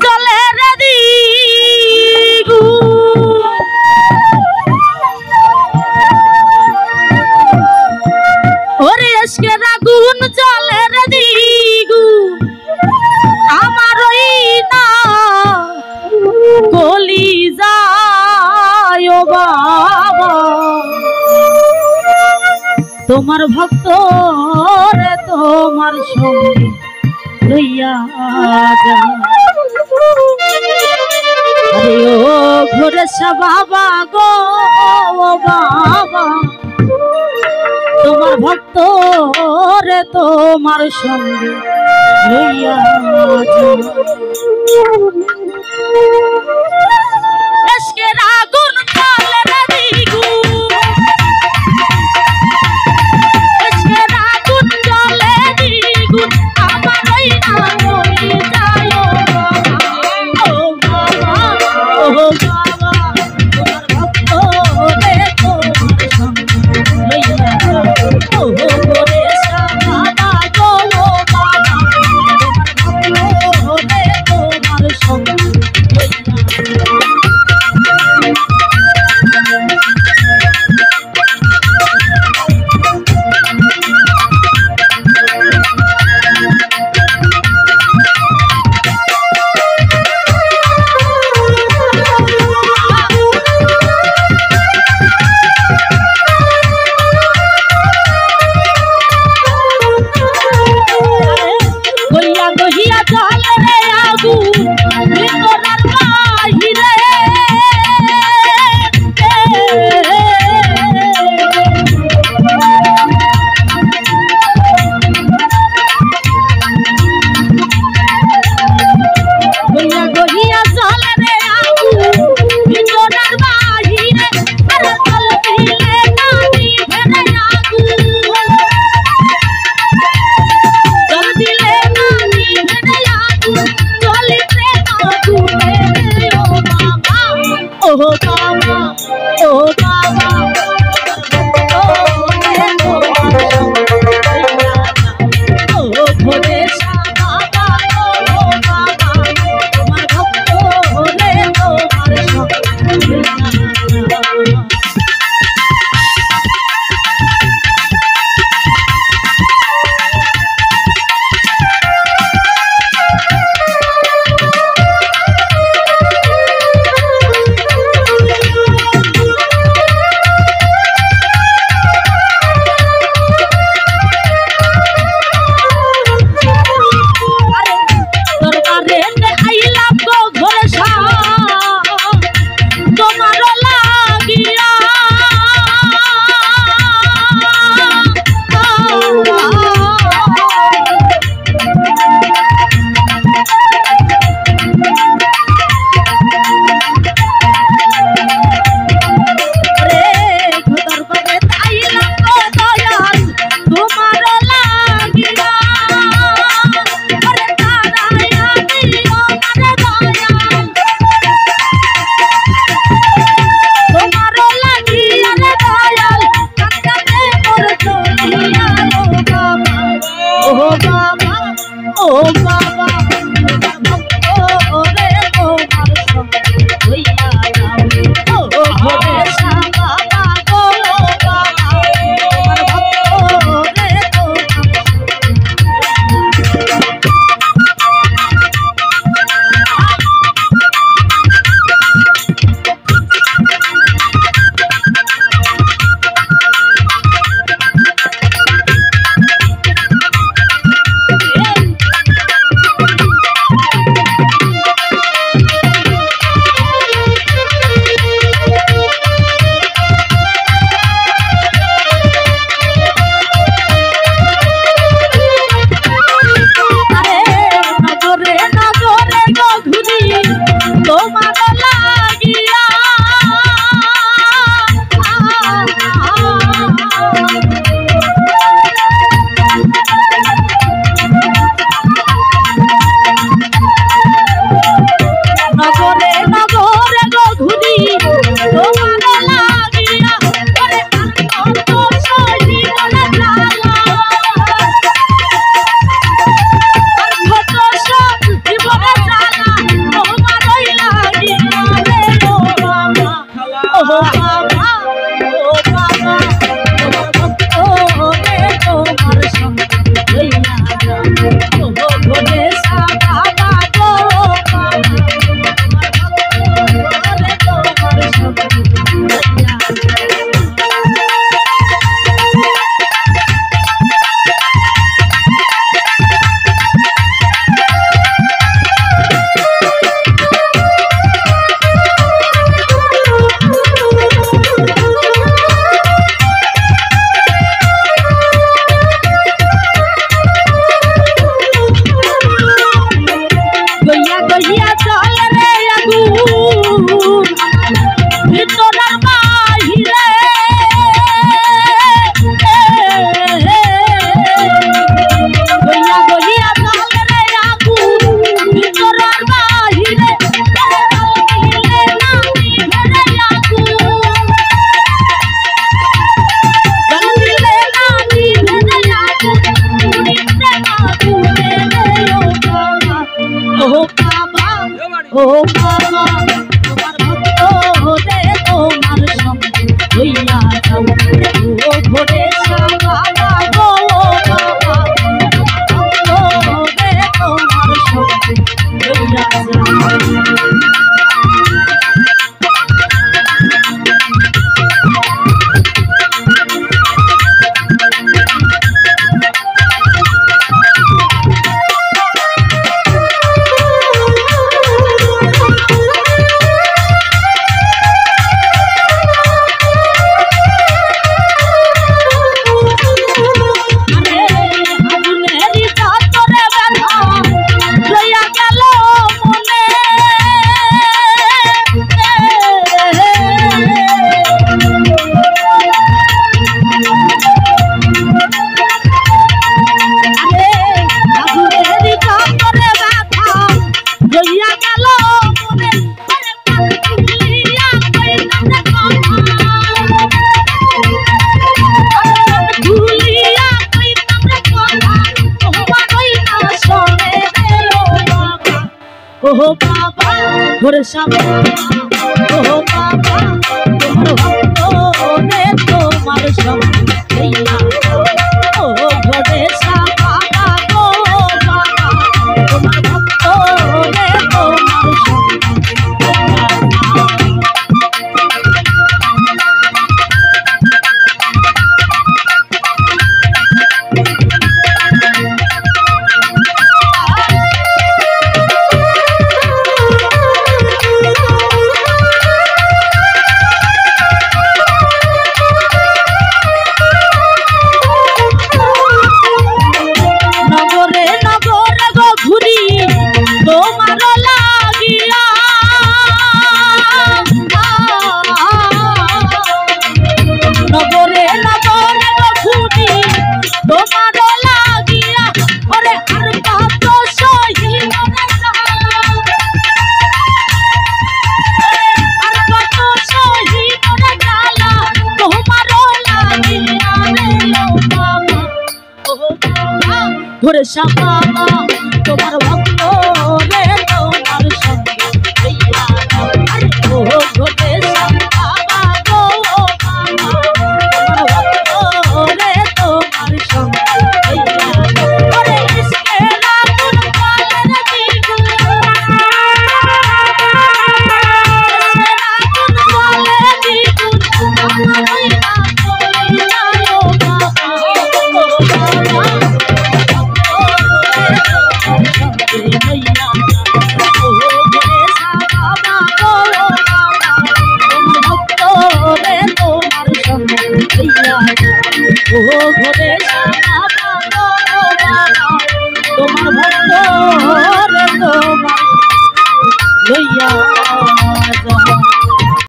চলে রে দিগু ওরে আজকের আগুন চলে রে দিগু আমার ওই না গলি যায় ও বাবা তোমার ভক্ত রে তোমার সঙ্গে লইয়া যা আরে ও ঘোরেশা বাবা গো বাবা তোমার ভক্ত রে তোমার সঙ্গে লইয়া যা আজকের আগুন চলে রে দিগু আজকের আগুন চলে দিগু আমার ওই না গলি যায় ও বাবা ও বাবা তোমার ভক্ত রে তোমার সঙ্গে লইয়া যা ও ঘোরেশা বাবা গো বাবা তোমার ভক্ত বাবা তোমার ভক্ত রে তোমার সঙ্গে লইয়া যাও ও ঘরে বাবা গো বাবা ভক্ত রে তোমার সঙ্গে লইয়া যাও। ও বাবা ঘরে সামনে ও বাবা তোমার ভক্ত রে তোমার সঙ্গে লইয়া ও ঘরে বাবা গো বাবা তোমার ভক্ত রে তোমার সঙ্গে ঘরে সামনে